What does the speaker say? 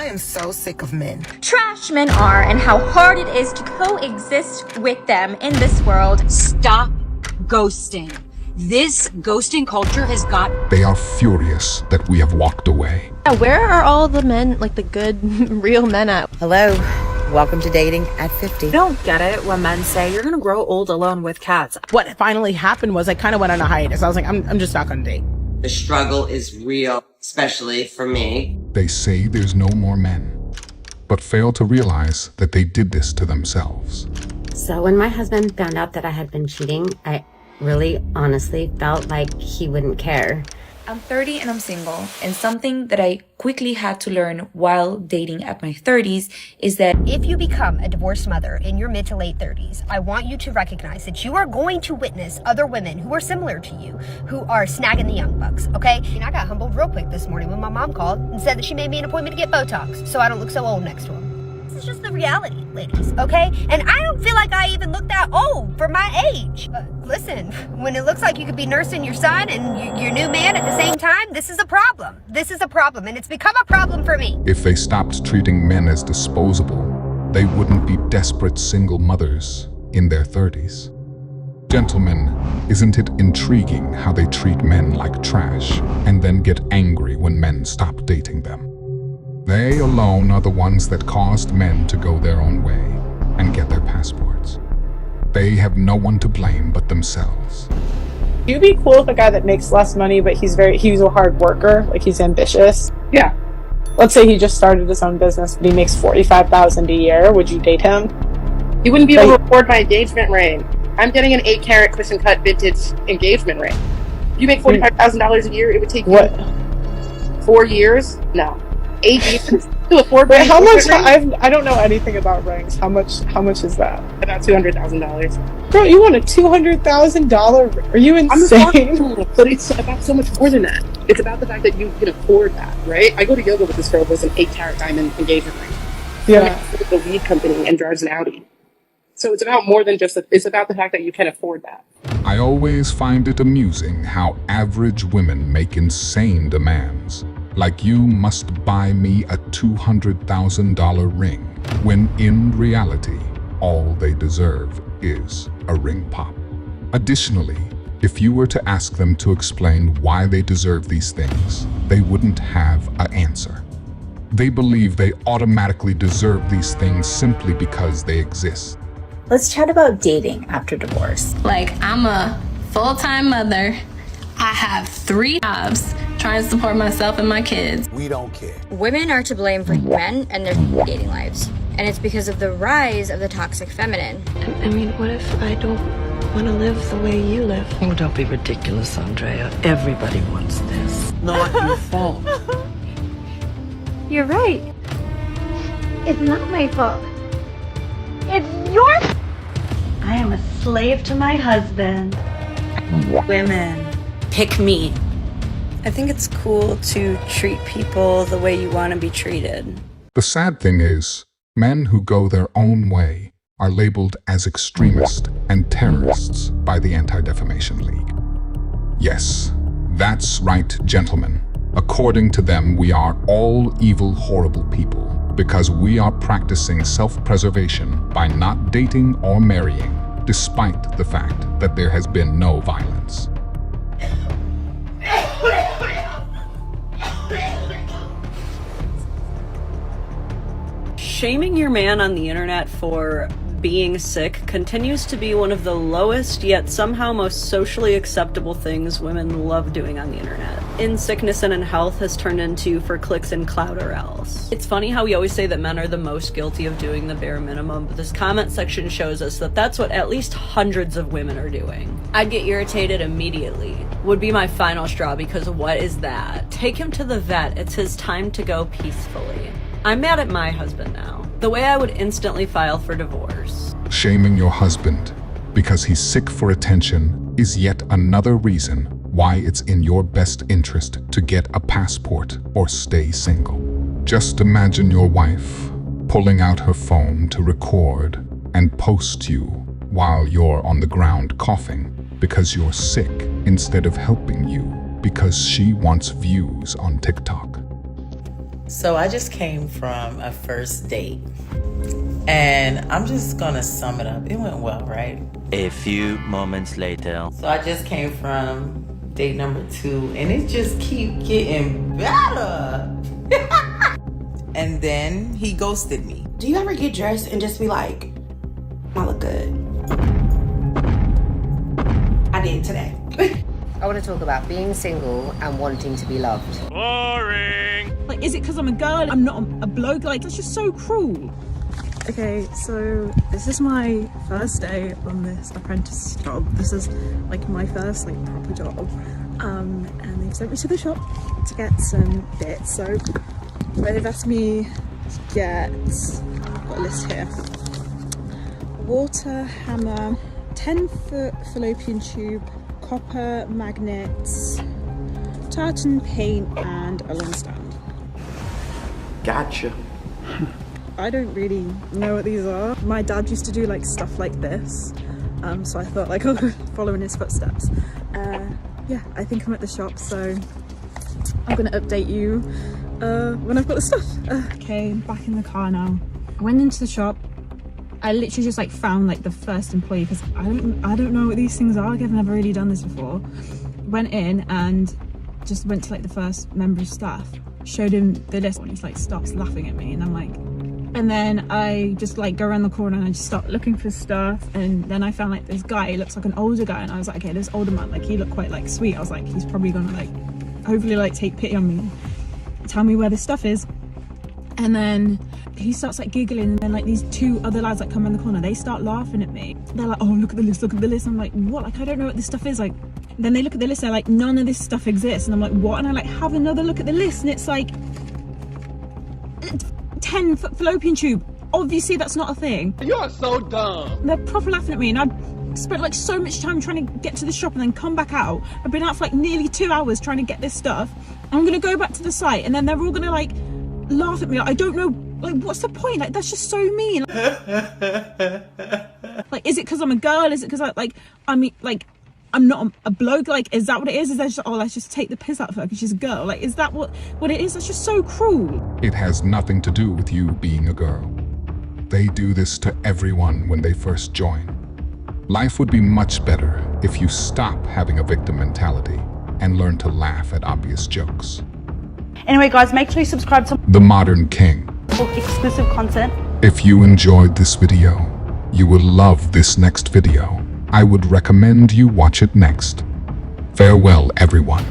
I am so sick of men. Trash men are and how hard it is to coexist with them in this world. Stop ghosting. This ghosting culture has got... They are furious that we have walked away. Yeah, where are all the men, like the good, real men at? Hello. Welcome to dating at 50. I don't get it when men say you're gonna grow old alone with cats. What finally happened was I kind of went on a hiatus. I was like, I'm just not gonna date. The struggle is real, especially for me. They say there's no more men, but fail to realize that they did this to themselves. So when my husband found out that I had been cheating, I really honestly felt like he wouldn't care. I'm 30 and I'm single, and something that I quickly had to learn while dating at my 30s is that if you become a divorced mother in your mid to late 30s, I want you to recognize that you are going to witness other women who are similar to you, who are snagging the young bucks, okay? And I got humbled real quick this morning when my mom called and said that she made me an appointment to get Botox so I don't look so old next to him. This is just the reality, ladies, okay? And I don't feel like I even look that old for my age. But listen, when it looks like you could be nursing your son and your new man at the same time, this is a problem. This is a problem, and it's become a problem for me. If they stopped treating men as disposable, they wouldn't be desperate single mothers in their 30s. Gentlemen, isn't it intriguing how they treat men like trash and then get angry when men stop dating them? They alone are the ones that caused men to go their own way and get their passports. They have no one to blame but themselves. You'd be cool with a guy that makes less money, but he's a hard worker, like he's ambitious. Yeah. Let's say he just started his own business, but he makes $45,000 a year. Would you date him? He wouldn't be able to afford my engagement ring. I'm getting an 8-carat cushion cut vintage engagement ring. You make $45,000 a year, it would take you 4 years? No. 8 years to afford. Wait, how much? I don't know anything about rings. How much is that? About $200,000. Girl, you want a $200,000? Are you insane? But it's about so much more than that. It's about the fact that you can afford that, right? I go to yoga with this girl who has an 8-carat diamond engagement ring. Yeah. With the weed company and drives an Audi. So it's about more than just it's about the fact that you can afford that. I always find it amusing how average women make insane demands. Like, you must buy me a $200,000 ring, when in reality, all they deserve is a ring pop. Additionally, if you were to ask them to explain why they deserve these things, they wouldn't have an answer. They believe they automatically deserve these things simply because they exist. Let's chat about dating after divorce. Like, I'm a full-time mother. I have 3 jobs, trying to support myself and my kids. We don't care. Women are to blame for men and their dating lives. And it's because of the rise of the toxic feminine. I mean, what if I don't want to live the way you live? Oh, don't be ridiculous, Andrea. Everybody wants this. Not your fault. You're right. It's not my fault. It's your... I am a slave to my husband. Women, pick me. I think it's cool to treat people the way you want to be treated. The sad thing is, men who go their own way are labeled as extremists and terrorists by the Anti-Defamation League. Yes, that's right, gentlemen. According to them, we are all evil, horrible people because we are practicing self-preservation by not dating or marrying, despite the fact that there has been no violence. Shaming your man on the internet for being sick continues to be one of the lowest yet somehow most socially acceptable things women love doing on the internet. In sickness and in health has turned into for clicks and clout or else. It's funny how we always say that men are the most guilty of doing the bare minimum, but this comment section shows us that that's what at least hundreds of women are doing. I'd get irritated immediately. Would be my final straw, because what is that? Take him to the vet. It's his time to go peacefully. I'm mad at my husband now. The way I would instantly file for divorce. Shaming your husband because he's sick for attention is yet another reason why it's in your best interest to get a passport or stay single. Just imagine your wife pulling out her phone to record and post you while you're on the ground coughing because you're sick, instead of helping you because she wants views on TikTok. So I just came from a first date, and I'm just gonna sum it up. It went well, right? A few moments later. So I just came from date number 2, and it just keep getting better. And then he ghosted me. Do you ever get dressed and just be like, I look good? I did today. I want to talk about being single and wanting to be loved. Boring. Like, is it because I'm a girl? I'm not a bloke. Like, that's just so cruel. Okay, so this is my first day on this apprentice job. This is like my first like proper job. And they've sent me to the shop to get some bits. So they've asked me to get, I've got a list here. Water hammer, 10-foot fallopian tube, copper magnets, tartan paint, and a long stand. Gotcha. I don't really know what these are. My dad used to do like stuff like this, so I thought like I'll follow in his footsteps. Yeah, I think I'm at the shop, so I'm gonna update you when I've got the stuff. Okay, I'm back in the car now. I went into the shop. I literally just like found like the first employee because I don't know what these things are. Like, I've never really done this before. Went in and just went to like the first member of staff, showed him the list, and he's like stops laughing at me, and I'm like, and then I just like go around the corner and I just start looking for stuff, and then I found like this guy. He looks like an older guy, and I was like, okay, this older man, like he looked quite like sweet. I was like, he's probably gonna like hopefully like take pity on me, tell me where this stuff is. And then he starts like giggling, and then like these 2 other lads that come around the corner, they start laughing at me. They're like, oh, look at the list, look at the list. I'm like, what? Like, I don't know what this stuff is. Like, then they look at the list, they're like, none of this stuff exists. And I'm like, what? And I like have another look at the list, and it's like 10-foot fallopian tube. Obviously that's not a thing. You are so dumb. They're proper laughing at me, and I spent like so much time trying to get to the shop and then come back out. I've been out for like nearly 2 hours trying to get this stuff. I'm gonna go back to the site, and then they're all gonna like laugh at me. Like, I don't know, like, what's the point? Like, that's just so mean. Like, is it because I'm a girl? Is it because I'm not a bloke? Like, is that what it is? Is that just, oh, let's just take the piss out of her because she's a girl? Like, is that what it is? That's just so cruel. It has nothing to do with you being a girl. They do this to everyone when they first join. Life would be much better if you stop having a victim mentality and learn to laugh at obvious jokes. Anyway, guys, make sure you subscribe to The Modern King. for exclusive content. If you enjoyed this video, you will love this next video. I would recommend you watch it next. Farewell, everyone.